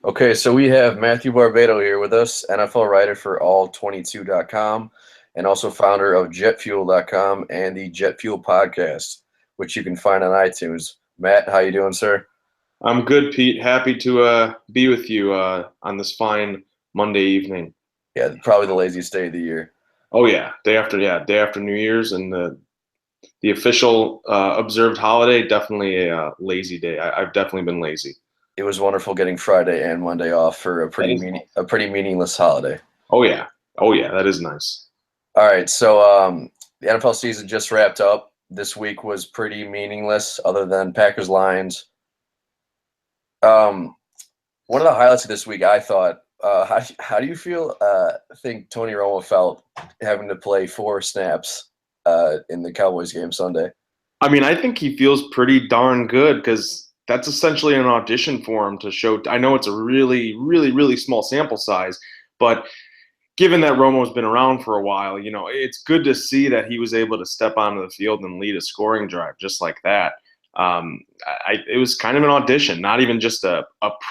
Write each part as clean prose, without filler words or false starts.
Okay, so we have Matthew Barbato here with us, NFL writer for all22.com and also founder of jetfuel.com and the Jet Fuel podcast, which you can find on iTunes. Matt, how you doing, sir? I'm good, Pete. Happy to be with you on this fine Monday evening. Yeah, probably the laziest day of the year. Oh day after New Year's and the official observed holiday. Definitely a lazy day. I've definitely been lazy. It was wonderful getting Friday and Monday off for That is a pretty meaningless holiday. oh yeah, oh yeah, that is nice. All right, so the NFL season just wrapped up. This week was pretty meaningless, other than Packers Lions. Um, One of the highlights of this week, I thought, how do you feel? Think Tony Romo felt having to play 4 snaps in the Cowboys game Sunday. I mean, I think he feels pretty darn good because that's essentially an audition for him to show. I know it's a really, really, really small sample size, but given that Romo's been around for a while, it's good to see that he was able to step onto the field and lead a scoring drive just like that. It was kind of an audition, not even just a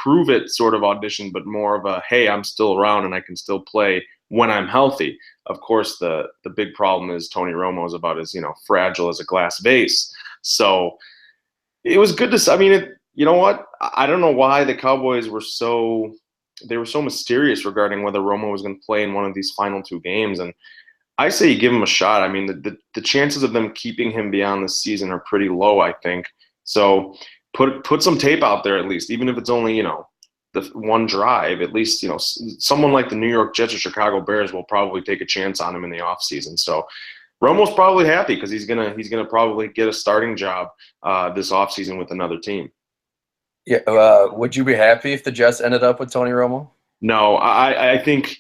prove it sort of audition, but more of a, hey, I'm still around and I can still play when I'm healthy. Of course, the big problem is Tony Romo is about as, fragile as a glass vase. So it was good to, I mean, you know what? I don't know why the Cowboys were they were so mysterious regarding whether Romo was going to play in one of these final 2 games. And I say you give him a shot. I mean, the chances of them keeping him beyond the season are pretty low, I think. So put some tape out there at least, even if it's only, the one drive. At least, someone like the New York Jets or Chicago Bears will probably take a chance on him in the offseason. So Romo's probably happy because he's gonna probably get a starting job this offseason with another team. Yeah, would you be happy if the Jets ended up with Tony Romo? No, I think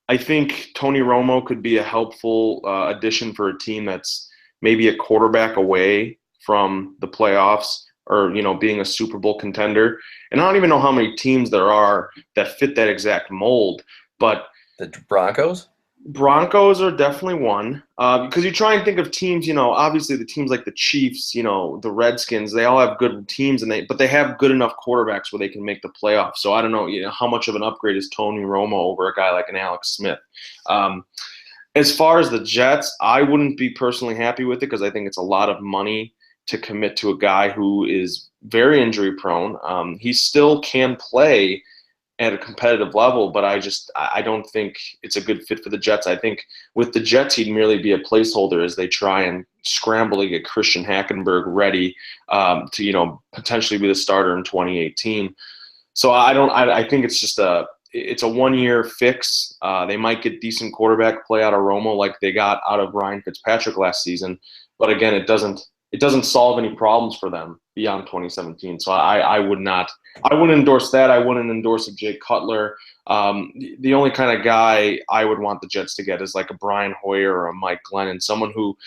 Tony Romo could be a helpful addition for a team that's maybe a quarterback away from the playoffs or being a Super Bowl contender. And I don't even know how many teams there are that fit that exact mold, but The Broncos? Broncos are definitely one because you try and think of teams. Obviously the teams like the Chiefs, the Redskins, they all have good teams, but they have good enough quarterbacks where they can make the playoffs. So I don't know, how much of an upgrade is Tony Romo over a guy like an Alex Smith. Um, as far as the Jets, I wouldn't be personally happy with it because I think it's a lot of money to commit to a guy who is very injury prone. He still can play at a competitive level, but I don't think it's a good fit for the Jets. I think with the Jets, he'd merely be a placeholder as they try and scramble to get Christian Hackenberg ready to potentially be the starter in 2018. So I think it's a 1 year fix. They might get decent quarterback play out of Romo like they got out of Ryan Fitzpatrick last season, but again, it doesn't solve any problems for them beyond 2017. So I wouldn't endorse that. I wouldn't endorse a Jay Cutler. The only kind of guy I would want the Jets to get is like a Brian Hoyer or a Mike Glennon, someone who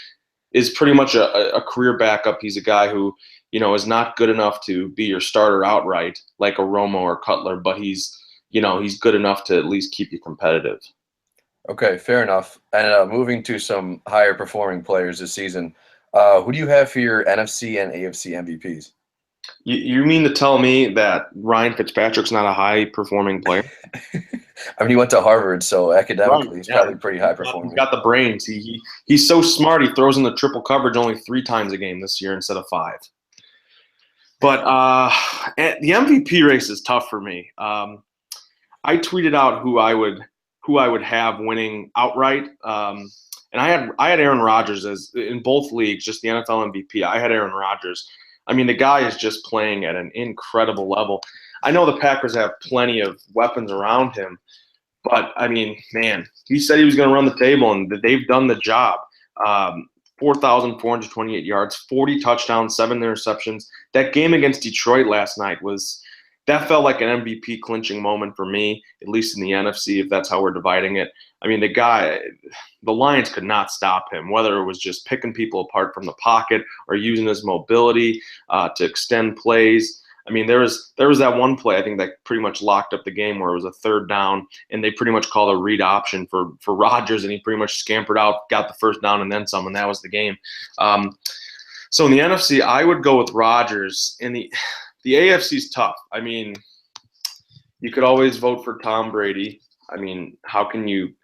is pretty much a career backup. He's a guy who, is not good enough to be your starter outright like a Romo or Cutler, but he's good enough to at least keep you competitive. Okay, fair enough. And moving to some higher performing players this season, who do you have for your NFC and AFC MVPs? You mean to tell me that Ryan Fitzpatrick's not a high performing player? I mean, he went to Harvard, so Right. academically, he's Yeah. probably pretty high He's performing. got the brains. He's so smart. He throws in the triple coverage only 3 times a game this year instead of 5. But the MVP race is tough for me. I tweeted out who I would have winning outright, and I had Aaron Rodgers as in both leagues, just the NFL MVP. I had Aaron Rodgers. I mean, the guy is just playing at an incredible level. I know the Packers have plenty of weapons around him, but I mean, man, he said he was going to run the table, and they've done the job. 4,428 yards, 40 touchdowns, 7 interceptions. That game against Detroit last night that felt like an MVP clinching moment for me, at least in the NFC, if that's how we're dividing it. I mean, the Lions could not stop him, whether it was just picking people apart from the pocket or using his mobility to extend plays. I mean, there was that one play I think that pretty much locked up the game where it was a 3rd down and they pretty much called a read option for Rodgers and he pretty much scampered out, got the 1st down and then some, and that was the game. So in the NFC, I would go with Rodgers. In the AFC is tough. I mean, You could always vote for Tom Brady. I mean, how can you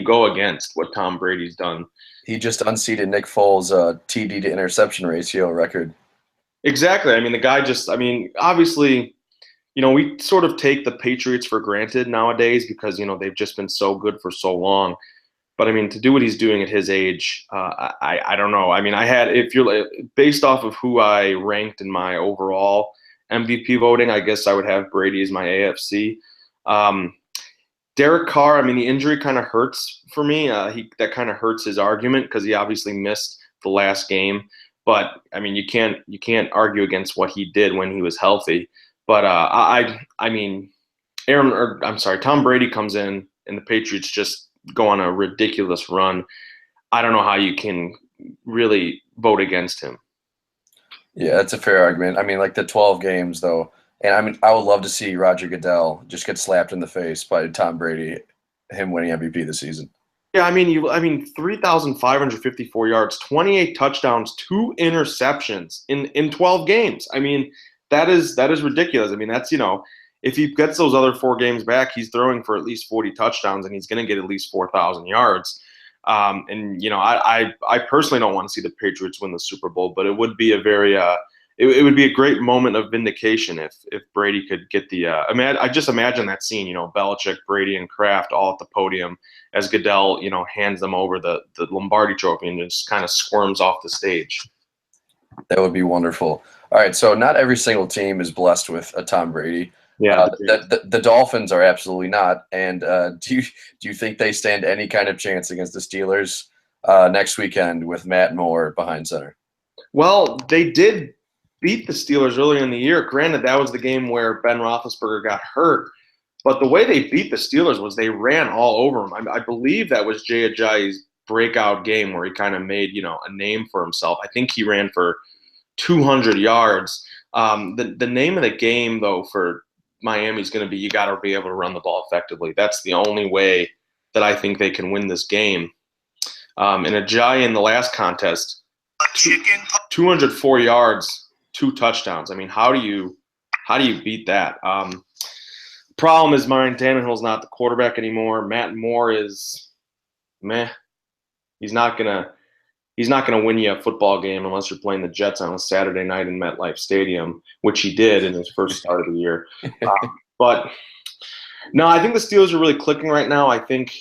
go against what Tom Brady's done? He just unseated Nick Foles' TD to interception ratio record. Exactly. I mean, the guy just. I mean, obviously, we sort of take the Patriots for granted nowadays because they've just been so good for so long. But I mean, to do what he's doing at his age, I don't know. I mean, I had if you're based off of who I ranked in my overall MVP voting, I guess I would have Brady as my AFC. Um, Derek Carr, I mean, the injury kind of hurts for me. That kind of hurts his argument because he obviously missed the last game. But I mean, you can't argue against what he did when he was healthy. But I mean, I'm sorry, Tom Brady comes in and the Patriots just go on a ridiculous run. I don't know how you can really vote against him. Yeah, that's a fair argument. I mean, like the 12 games though, and I mean, I would love to see Roger Goodell just get slapped in the face by Tom Brady, him winning MVP this season. Yeah, I mean, 3,554 yards, 28 touchdowns, 2 interceptions in 12 games. I mean, that is ridiculous. I mean, if he gets those other 4 games back, he's throwing for at least 40 touchdowns, and he's going to get at least 4,000 yards. And I personally don't want to see the Patriots win the Super Bowl, but it would be a very it would be a great moment of vindication if Brady could get the. I just imagine that scene. Belichick, Brady, and Kraft all at the podium as Goodell, hands them over the Lombardi Trophy and just kind of squirms off the stage. That would be wonderful. All right, so not every single team is blessed with a Tom Brady. Yeah, The Dolphins are absolutely not. And do you think they stand any kind of chance against the Steelers next weekend with Matt Moore behind center? well, they did beat the Steelers earlier in the year. Granted, that was the game where Ben Roethlisberger got hurt, but the way they beat the Steelers was they ran all over them. I believe that was Jay Ajayi's breakout game where he kind of made a name for himself. I think he ran for 200 yards. The name of the game though for Miami is going to be you got to be able to run the ball effectively. That's the only way that I think they can win this game. And Ajayi in the last contest, 204 yards, 2 touchdowns. I mean, how do you beat that? Problem is mine. Tannehill's not the quarterback anymore. Matt Moore is meh. He's not gonna win you a football game unless you're playing the Jets on a Saturday night in MetLife Stadium, which he did in his first start of the year. But no, I think the Steelers are really clicking right now. I think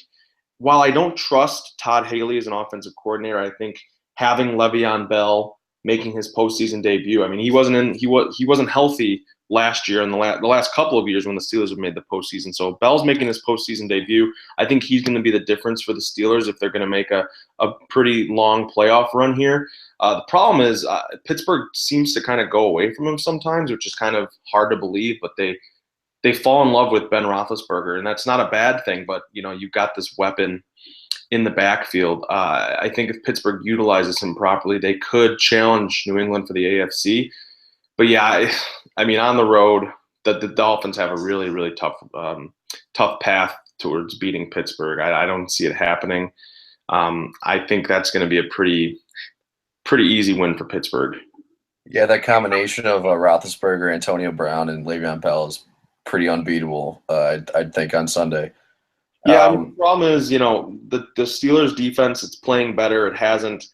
while I don't trust Todd Haley as an offensive coordinator, I think having Le'Veon Bell making his postseason debut. I mean, he wasn't healthy last year and the last couple of years when the Steelers have made the postseason. So Bell's making his postseason debut. I think he's going to be the difference for the Steelers if they're going to make a pretty long playoff run here. The problem is Pittsburgh seems to kind of go away from him sometimes, which is kind of hard to believe, but they fall in love with Ben Roethlisberger, and that's not a bad thing, but you've got this weapon in the backfield. I think if Pittsburgh utilizes him properly, they could challenge New England for the AFC. But yeah, I mean, on the road, the Dolphins have a really, really tough path towards beating Pittsburgh. I don't see it happening. I think that's going to be a pretty easy win for Pittsburgh. Yeah, that combination of Roethlisberger, Antonio Brown, and Le'Veon Bell is pretty unbeatable. I'd think on Sunday. Yeah, I mean, the problem is, the Steelers' defense, it's playing better. It hasn't.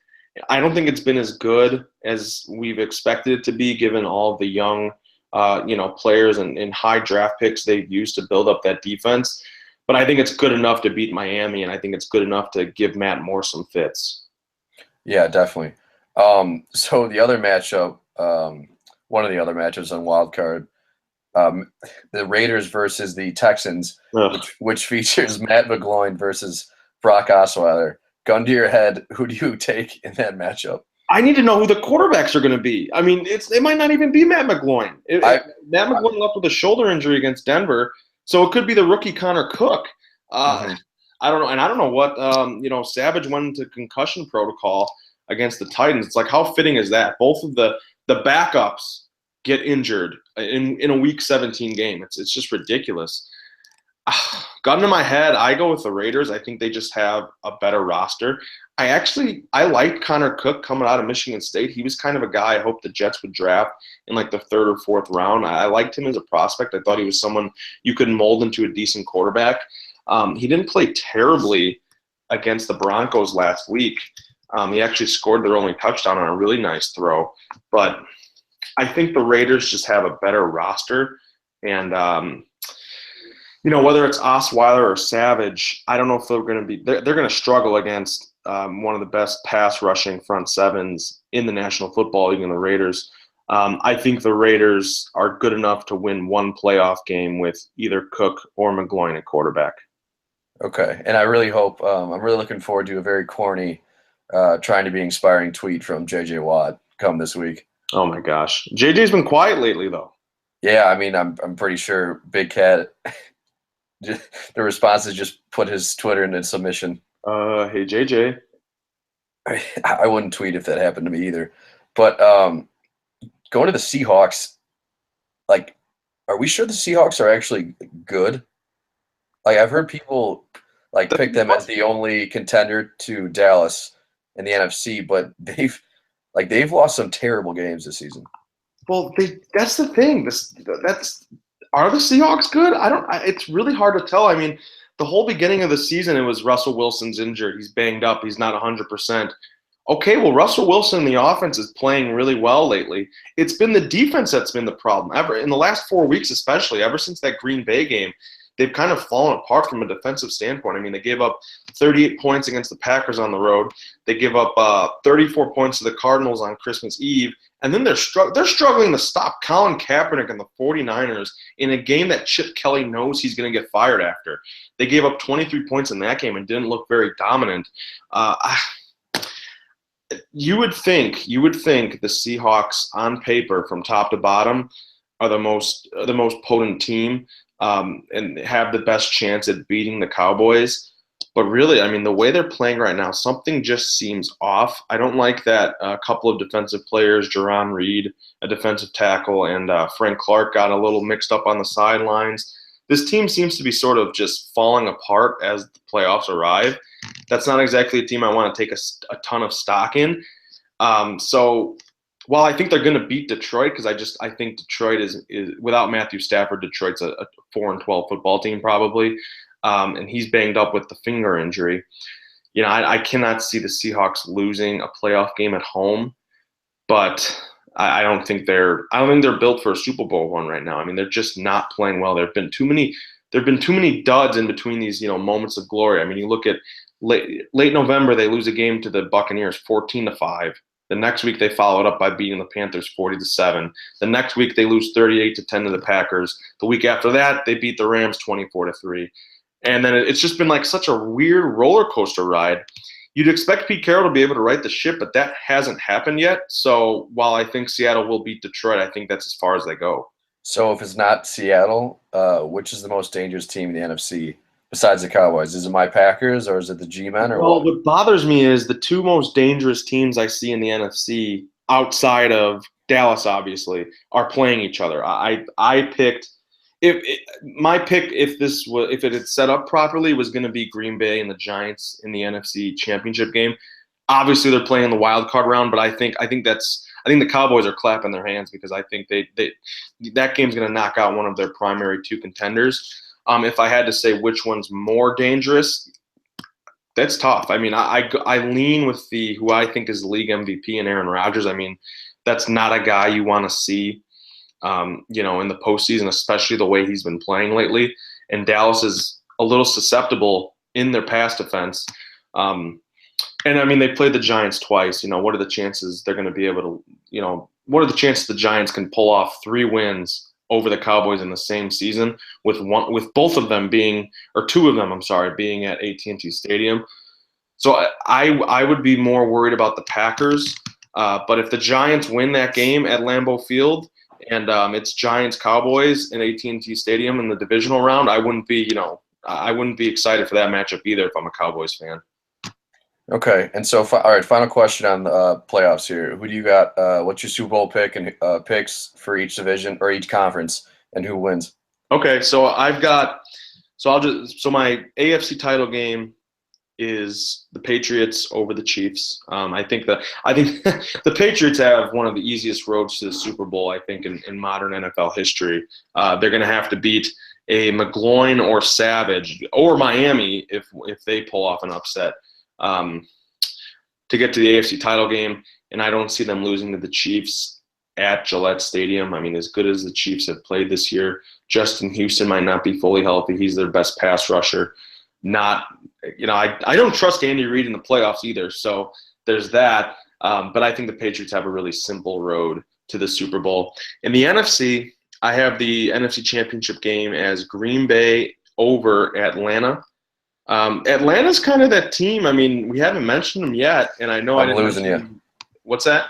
I don't think it's been as good as we've expected it to be, given all the young, players and high draft picks they've used to build up that defense. But I think it's good enough to beat Miami, and I think it's good enough to give Matt Moore some fits. Yeah, definitely. So the other matchup, one of the other matchups on Wild Card, the Raiders versus the Texans, which features Matt McGloin versus Brock Osweiler. Gun to your head, who do you take in that matchup? I need to know who the quarterbacks are going to be. I mean, it might not even be Matt McGloin. Matt McGloin left with a shoulder injury against Denver, so it could be the rookie Connor Cook. I don't know, and I don't know what Savage went into concussion protocol against the Titans. It's like, how fitting is that? Both of the backups get injured in a Week 17 game. It's just ridiculous. gun to my head, I go with the Raiders. I think they just have a better roster. I liked Connor Cook coming out of Michigan State. He was kind of a guy I hope the Jets would draft in like the third or fourth round. I liked him as a prospect. I thought he was someone you could mold into a decent quarterback. He didn't play terribly against the Broncos last week. He actually scored their only touchdown on a really nice throw. But I think the Raiders just have a better roster. And, whether it's Osweiler or Savage, I don't know if they're going to be – they're going to struggle against one of the best pass rushing front sevens in the National Football League in the Raiders. I think the Raiders are good enough to win one playoff game with either Cook or McGloin at quarterback. Okay, and I really hope I'm really looking forward to a very corny, trying to be inspiring tweet from J.J. Watt come this week. Oh my gosh, JJ's been quiet lately though. Yeah, I mean, I'm pretty sure Big Cat. The response is just put his Twitter in submission. Hey JJ. I wouldn't tweet if that happened to me either. But going to the Seahawks, like, are we sure the Seahawks are actually good? Like, I've heard people like pick them as the only contender to Dallas in the NFC, but they've lost some terrible games this season. Well, that's the thing. Are the Seahawks good? It's really hard to tell. I mean, the whole beginning of the season, it was Russell Wilson's injured. He's banged up. He's not 100%. Okay, well, Russell Wilson, the offense is playing really well lately. It's been the defense that's been the problem. In the last 4 weeks, especially, ever since that Green Bay game, they've kind of fallen apart from a defensive standpoint. I mean, they gave up 38 points against the Packers on the road. They give up 34 points to the Cardinals on Christmas Eve. And then they're struggling to stop Colin Kaepernick and the 49ers in a game that Chip Kelly knows he's going to get fired after. They gave up 23 points in that game and didn't look very dominant. You would think the Seahawks on paper from top to bottom are the most potent team and have the best chance at beating the Cowboys. But really, I mean, the way they're playing right now, something just seems off. I don't like that a couple of defensive players, Jerron Reed, a defensive tackle, and Frank Clark got a little mixed up on the sidelines. This team seems to be sort of just falling apart as the playoffs arrive. That's not exactly a team I want to take a ton of stock in. So while I think they're going to beat Detroit, because I think Detroit is without Matthew Stafford, Detroit's a 4-12 football team probably. And he's banged up with the finger injury. I cannot see the Seahawks losing a playoff game at home, but I don't think they're built for a Super Bowl run right now. I mean, they're just not playing well. There've been too many duds in between these, moments of glory. I mean, you look at late November, they lose a game to the Buccaneers 14-5. The next week they followed up by beating the Panthers 40-7. The next week they lose 38-10 to the Packers. The week after that, they beat the Rams 24-3. And then it's just been like such a weird roller coaster ride. You'd expect Pete Carroll to be able to right the ship, but that hasn't happened yet. So while I think Seattle will beat Detroit, I think that's as far as they go. So if it's not Seattle, which is the most dangerous team in the NFC besides the Cowboys? Is it my Packers or is it the G-Men? Well, what bothers me is the two most dangerous teams I see in the NFC outside of Dallas, obviously, are playing each other. I picked my pick if it had set up properly was going to be Green Bay and the Giants in the NFC Championship game. Obviously, they're playing in the wild card round, but I think the Cowboys are clapping their hands because I think that game's going to knock out one of their primary two contenders. If I had to say which one's more dangerous, that's tough. I mean, I lean with who I think is the league MVP and Aaron Rodgers. I mean, that's not a guy you want to see, in the postseason, especially the way he's been playing lately. And Dallas is a little susceptible in their pass defense. And I mean, they played the Giants twice. What are the chances they're going to be able to, what are the chances the Giants can pull off 3 wins over the Cowboys in the same season with both of them being, or 2 of them, I'm sorry, being at AT&T Stadium. So I would be more worried about the Packers. But if the Giants win that game at Lambeau Field and it's Giants-Cowboys in AT&T Stadium in the divisional round, I wouldn't be excited for that matchup either if I'm a Cowboys fan. Okay, and so all right, final question on the playoffs here. Who do you got? What's your Super Bowl pick and picks for each division or each conference, and who wins? Okay, so I've got So my AFC title game is the Patriots over the Chiefs. I think the Patriots have one of the easiest roads to the Super Bowl, I think, in modern NFL history. They're going to have to beat a McGloin or Savage or Miami if they pull off an upset to get to the AFC title game, and I don't see them losing to the Chiefs at Gillette Stadium. I mean, as good as the Chiefs have played this year, Justin Houston might not be fully healthy. He's their best pass rusher. I don't trust Andy Reid in the playoffs either, so there's that. But I think the Patriots have a really simple road to the Super Bowl. In the NFC, I have the NFC Championship game as Green Bay over Atlanta. Atlanta's kind of that team. I mean, we haven't mentioned them yet, and I know I I'm didn't losing mention you. them. What's that?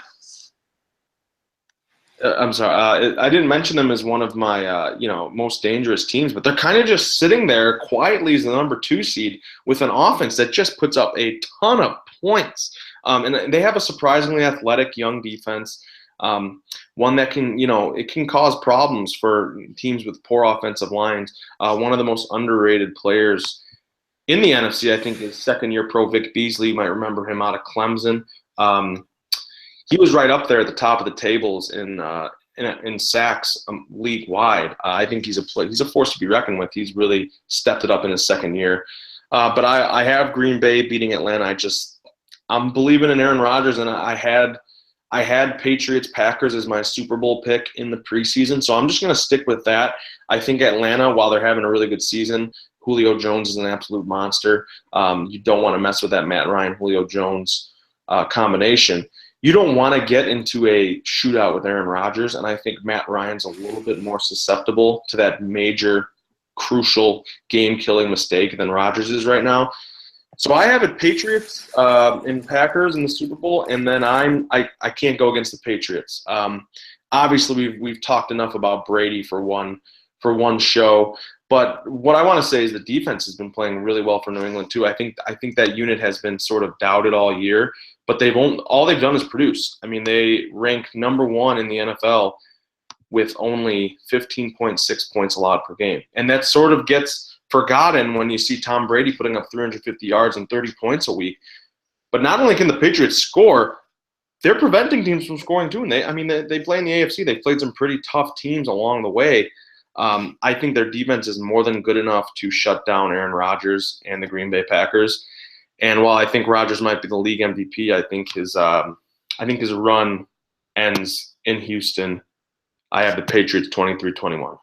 I'm sorry. I didn't mention them as one of my most dangerous teams, but they're kind of just sitting there quietly as the number 2 seed with an offense that just puts up a ton of points. And they have a surprisingly athletic young defense, one that it can cause problems for teams with poor offensive lines. One of the most underrated players in the NFC, I think, is second-year pro Vic Beasley. You might remember him out of Clemson. He was right up there at the top of the tables in sacks league wide. I think he's a force to be reckoned with. He's really stepped it up in his second year. But I have Green Bay beating Atlanta. I'm believing in Aaron Rodgers, and I had Patriots Packers as my Super Bowl pick in the preseason, so I'm just going to stick with that. I think Atlanta, while they're having a really good season, Julio Jones is an absolute monster. You don't want to mess with that Matt Ryan, Julio Jones combination. You don't want to get into a shootout with Aaron Rodgers, and I think Matt Ryan's a little bit more susceptible to that major, crucial, game-killing mistake than Rodgers is right now. So I have it Patriots and Packers in the Super Bowl, and then I can't go against the Patriots. Obviously, we've talked enough about Brady for one show, but what I want to say is the defense has been playing really well for New England too. I think that unit has been sort of doubted all year, but all they've done is produce. I mean, they rank number 1 in the NFL with only 15.6 points allowed per game, and that sort of gets forgotten when you see Tom Brady putting up 350 yards and 30 points a week. But not only can the Patriots score, they're preventing teams from scoring too. And they play in the AFC. They played some pretty tough teams along the way. I think their defense is more than good enough to shut down Aaron Rodgers and the Green Bay Packers. And while I think Rodgers might be the league MVP, I think his run ends in Houston. I have the Patriots 23-21.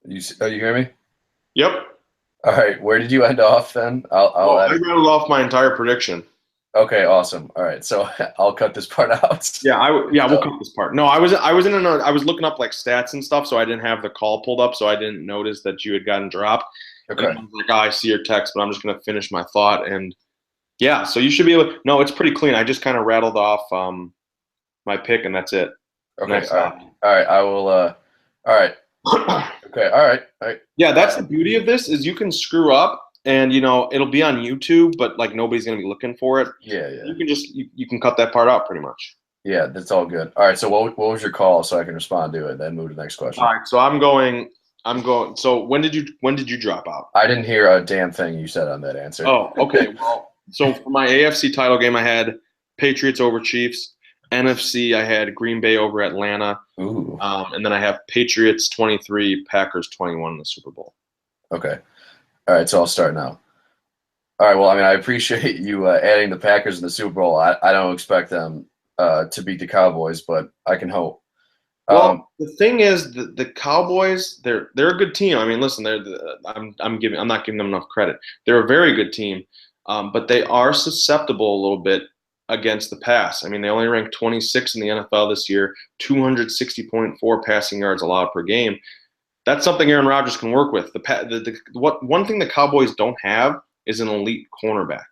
You hear me? Yep. All right. Where did you end off then? I'll I edit. rattled off my entire prediction. Okay, awesome. All right, so I'll cut this part out. We'll cut this part. No, I was looking up like stats and stuff, so I didn't have the call pulled up, so I didn't notice that you had gotten dropped. Okay. And I was like, oh, I see your text, but I'm just gonna finish my thought. And yeah, so you should be able. No, it's pretty clean. I just kind of rattled off my pick, and that's it. Okay. All right. I will. All right. Okay. All right. All right. Yeah, that's the beauty of this is you can screw up. And it'll be on YouTube, but like nobody's gonna be looking for it. Yeah. You can just you can cut that part out pretty much. Yeah, that's all good. All right. So what was your call so I can respond to it, then move to the next question? All right, so I'm going. So when did you drop out? I didn't hear a damn thing you said on that answer. Oh, okay. Well, so for my AFC title game, I had Patriots over Chiefs. NFC, I had Green Bay over Atlanta. Ooh. And then I have Patriots 23, Packers 21 in the Super Bowl. Okay. All right. So I'll start now. All right. Well, I mean, I appreciate you adding the Packers in the Super Bowl. I don't expect them to beat the Cowboys, but I can hope. Well, Um, the thing is, the Cowboys, they're a good team. I mean, listen, I'm not giving them enough credit. They're a very good team, but they are susceptible a little bit against the pass. I mean, they only ranked 26 in the NFL this year, 260.4 passing yards allowed per game. That's something Aaron Rodgers can work with. What one thing the Cowboys don't have is an elite cornerback.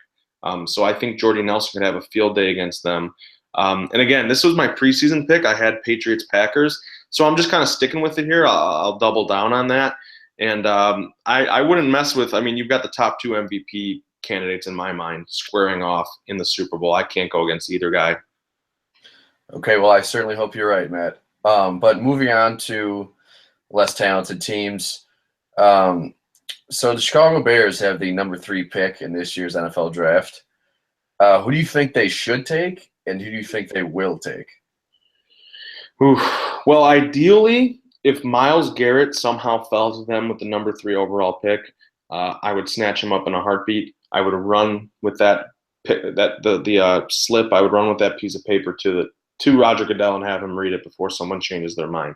So I think Jordy Nelson could have a field day against them. And again, this was my preseason pick. I had Patriots Packers, so I'm just kind of sticking with it here. I'll double down on that, and I wouldn't mess with. I mean, you've got the top two MVP candidates in my mind squaring off in the Super Bowl. I can't go against either guy. okay. Well, I certainly hope you're right, Matt. But moving on to less talented teams. Um, so the Chicago Bears have the number 3 pick in this year's NFL draft. Who do you think they should take, and who do you think they will take? Oof. Well, ideally, if Myles Garrett somehow fell to them with the number 3 overall pick, I would snatch him up in a heartbeat. I would run with that slip. I would run with that piece of paper to Roger Goodell and have him read it before someone changes their mind.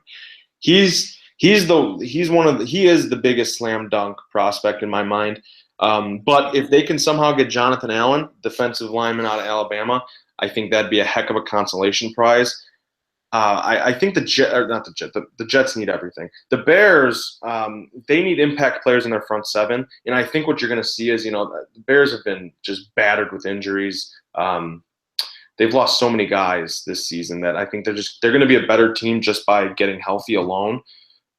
He is the biggest slam dunk prospect in my mind. But if they can somehow get Jonathan Allen, defensive lineman out of Alabama, I think that'd be a heck of a consolation prize. I think the Jets need everything. The Bears, they need impact players in their front seven, and I think what you're going to see is, the Bears have been just battered with injuries. They've lost so many guys this season that I think they're going to be a better team just by getting healthy alone.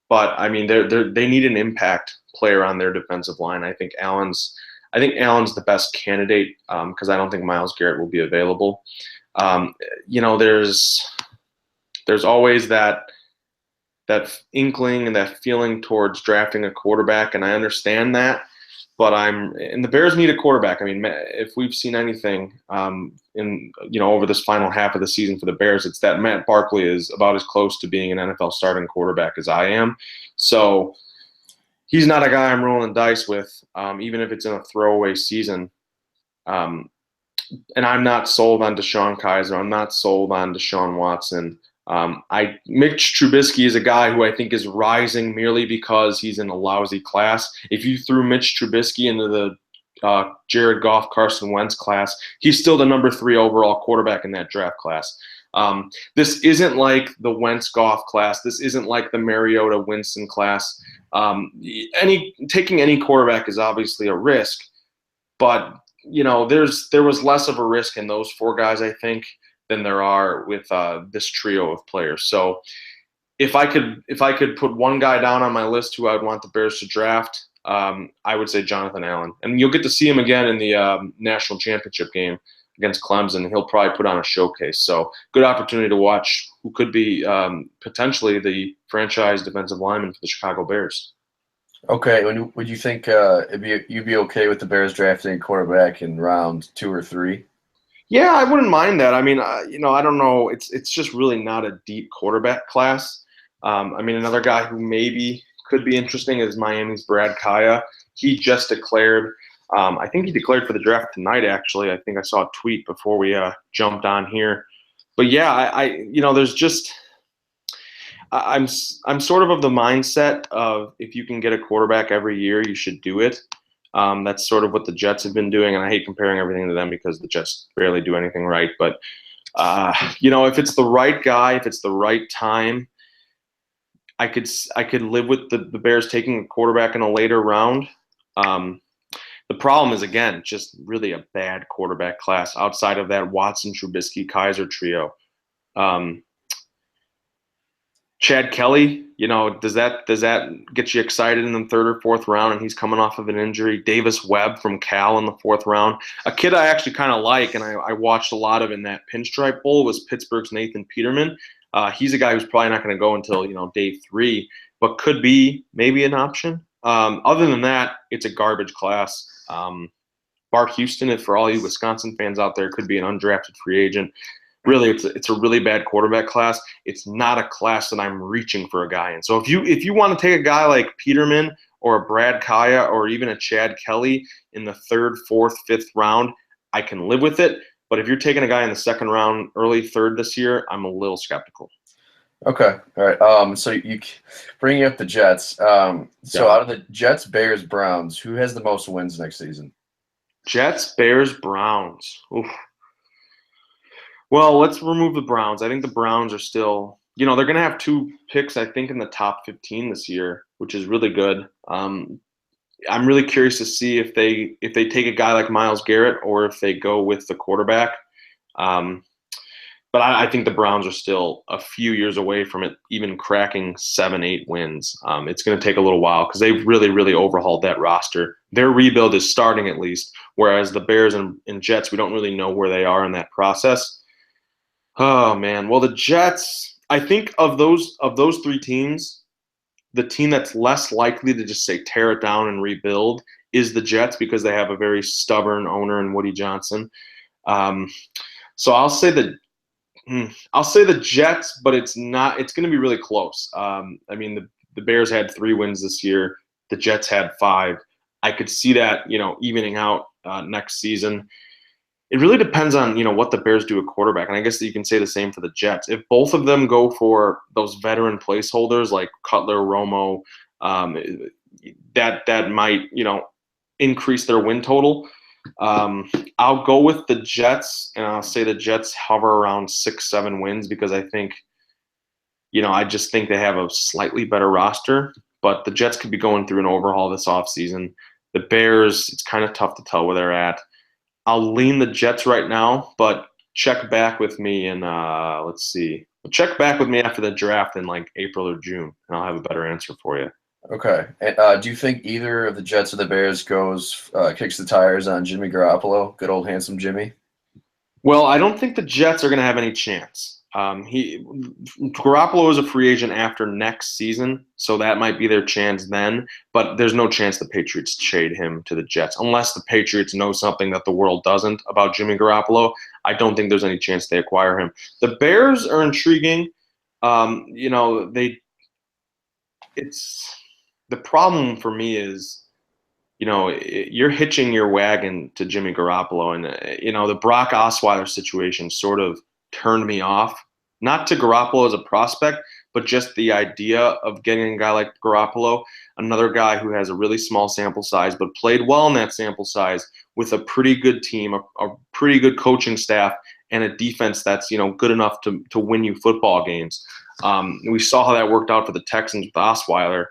But I mean, they need an impact player on their defensive line. I think Allen's the best candidate because I don't think Myles Garrett will be available. There's always that inkling and that feeling towards drafting a quarterback, and I understand that. But the Bears need a quarterback. I mean, if we've seen anything over this final half of the season for the Bears, it's that Matt Barkley is about as close to being an NFL starting quarterback as I am. So he's not a guy I'm rolling dice with, even if it's in a throwaway season. And I'm not sold on DeShone Kizer. I'm not sold on Deshaun Watson. Mitch Trubisky is a guy who I think is rising merely because he's in a lousy class. If you threw Mitch Trubisky into the Jared Goff, Carson Wentz class, he's still the number 3 overall quarterback in that draft class. This isn't like the Wentz Goff class. This isn't like the Mariota Winston class. Taking any quarterback is obviously a risk, but there was less of a risk in those 4 guys, I think, than there are with this trio of players. So if I could put one guy down on my list who I would want the Bears to draft, I would say Jonathan Allen. And you'll get to see him again in the national championship game against Clemson. He'll probably put on a showcase. So good opportunity to watch who could be potentially the franchise defensive lineman for the Chicago Bears. Okay, would you think you'd be okay with the Bears drafting a quarterback in round 2 or 3? Yeah, I wouldn't mind that. I mean, I don't know. It's just really not a deep quarterback class. I mean, another guy who maybe could be interesting is Miami's Brad Kaya. He just declared. I think he declared for the draft tonight. Actually, I think I saw a tweet before we jumped on here. But yeah, there's just. I'm sort of the mindset of if you can get a quarterback every year, you should do it. That's sort of what the Jets have been doing, and I hate comparing everything to them because the Jets barely do anything right. But if it's the right guy, if it's the right time, I could live with the Bears taking a quarterback in a later round. The problem is, again, just really a bad quarterback class outside of that Watson, Trubisky, Kizer trio. Chad Kelly, does that get you excited in the 3rd or 4th round? And he's coming off of an injury. Davis Webb from Cal in the 4th round. A kid I actually kind of like, and I watched a lot of in that Pinstripe Bowl, was Pittsburgh's Nathan Peterman. He's a guy who's probably not going to go until day 3, but could be maybe an option. Other than that, it's a garbage class. Bart Houston, if for all you Wisconsin fans out there, could be an undrafted free agent. Really, it's a really bad quarterback class. It's not a class that I'm reaching for a guy in. So if you want to take a guy like Peterman or a Brad Kaya or even a Chad Kelly in the 3rd, 4th, 5th round, I can live with it. But if you're taking a guy in the 2nd round, early 3rd this year, I'm a little skeptical. Okay. All right. So you bringing up the Jets. So Yeah. out of the Jets, Bears, Browns, who has the most wins next season? Jets, Bears, Browns. Oof. Well, let's remove the Browns. I think the Browns are still, they're going to have 2 picks, I think, in the top 15 this year, which is really good. I'm really curious to see if they take a guy like Myles Garrett or if they go with the quarterback. But I think the Browns are still a few years away from it even cracking 7, 8 wins. It's going to take a little while because they've really, really overhauled that roster. Their rebuild is starting at least, whereas the Bears and Jets, we don't really know where they are in that process. Oh man, well the Jets. I think of those 3 teams, the team that's less likely to just say tear it down and rebuild is the Jets because they have a very stubborn owner in Woody Johnson. Um, so I'll say the Jets, but it's not. It's going to be really close. I mean, the Bears had 3 wins this year. The Jets had 5. I could see that evening out next season. It really depends on what the Bears do at quarterback, and I guess that you can say the same for the Jets. If both of them go for those veteran placeholders like Cutler, Romo, um, that might increase their win total. I'll go with the Jets, and I'll say the Jets hover around 6, 7 wins because I think, I just think they have a slightly better roster. But the Jets could be going through an overhaul this offseason. The Bears, it's kind of tough to tell where they're at. I'll lean the Jets right now, but check back with me in let's see. Check back with me after the draft in like April or June, and I'll have a better answer for you. Okay. And, do you think either of the Jets or the Bears kicks the tires on Jimmy Garoppolo? Good old handsome Jimmy. Well, I don't think the Jets are going to have any chance. Garoppolo is a free agent after next season, so that might be their chance then. But there's no chance the Patriots trade him to the Jets unless the Patriots know something that the world doesn't about Jimmy Garoppolo. I don't think there's any chance they acquire him. The Bears are intriguing. They it's the problem for me is you're hitching your wagon to Jimmy Garoppolo, and the Brock Osweiler situation sort of turned me off. Not to Garoppolo as a prospect, but just the idea of getting a guy like Garoppolo, another guy who has a really small sample size, but played well in that sample size with a pretty good team, a pretty good coaching staff, and a defense that's good enough to win you football games. We saw how that worked out for the Texans with Osweiler.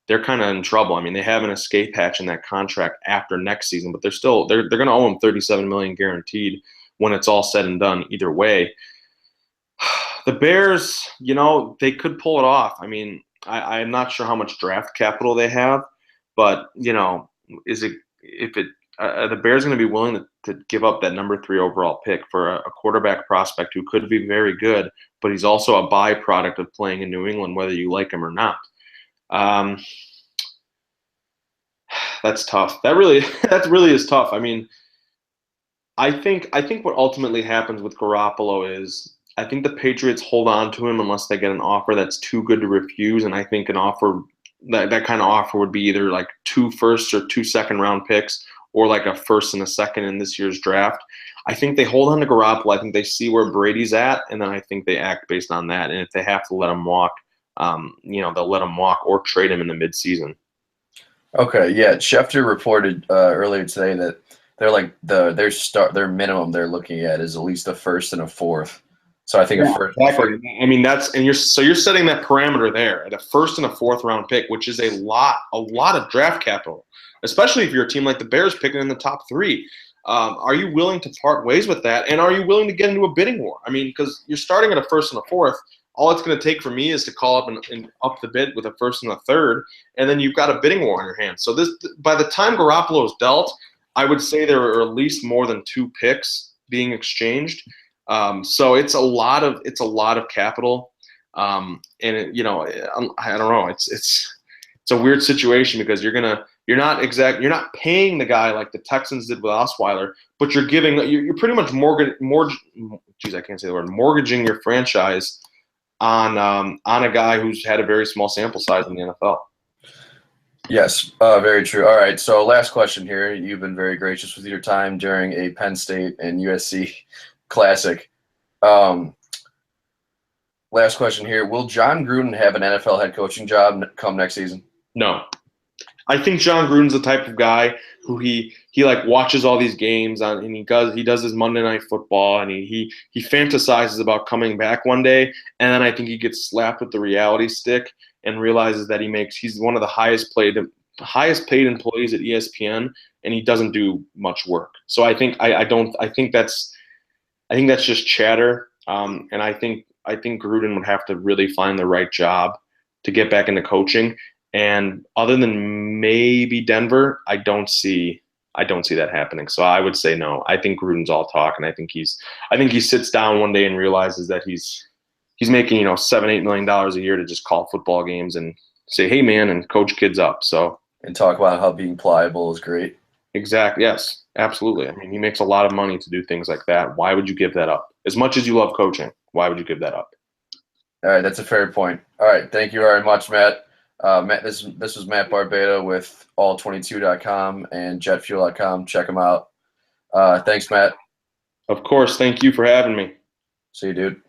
They're kind of in trouble. I mean, they have an escape hatch in that contract after next season, but they're going to owe him $37 million guaranteed when it's all said and done. Either way, the Bears, they could pull it off. I mean, I'm not sure how much draft capital they have, but is it if it are the Bears going to be willing to give up that number 3 overall pick for a quarterback prospect who could be very good, but he's also a byproduct of playing in New England, whether you like him or not. Um, that's tough. That really is tough. I mean, I think what ultimately happens with Garoppolo is I think the Patriots hold on to him unless they get an offer that's too good to refuse, and I think an offer that kind of offer would be either like 2 firsts or 2 second-round picks or like a first and a second in this year's draft. I think they hold on to Garoppolo. I think they see where Brady's at, and then I think they act based on that. And if they have to let him walk, they'll let him walk or trade him in the midseason. Okay, yeah. Schefter reported earlier today that they're like their minimum they're looking at is at least a first and a fourth. So I think Yeah, a first. exactly. I mean, you're setting that parameter there at a first and a fourth round pick, which is a lot of draft capital, especially if you're a team like the Bears picking in the top 3. Are you willing to part ways with that, and are you willing to get into a bidding war? I mean, because you're starting at a first and a fourth. All it's going to take for me is to call up and up the bid with a first and a third, and then you've got a bidding war on your hands. So by the time Garoppolo is dealt, I would say there are at least more than 2 picks being exchanged. So it's a lot of capital, and I don't know. It's a weird situation because you're not paying the guy like the Texans did with Osweiler, but you're pretty much I can't say the word, mortgaging your franchise on a guy who's had a very small sample size in the NFL. Yes, very true. All right, so last question here. You've been very gracious with your time during a Penn State and USC classic. Um, Last question here. Will John Gruden have an NFL head coaching job come next season? No. I think John Gruden's the type of guy who he like watches all these games on, and he does his Monday Night Football, and he fantasizes about coming back one day, and then I think he gets slapped with the reality stick and realizes that he's one of the highest paid employees at ESPN, and he doesn't do much work. So I think that's just chatter, and I think Gruden would have to really find the right job to get back into coaching. And other than maybe Denver, I don't see that happening. So I would say no. I think Gruden's all talk, and I think he sits down one day and realizes that he's making $7-8 million a year to just call football games and say, hey man, and coach kids up. So And talk about how being pliable is great. exactly, yes, absolutely. I mean, he makes a lot of money to do things like that. Why would you give that up? As much as you love coaching, why would you give that up? All right, that's a fair point. All right, thank you very much, Matt. Matt, this was Matt Barbado with all22.com and jetfuel.com. Check them out. Thanks, Matt. Of course, thank you for having me. See you, dude.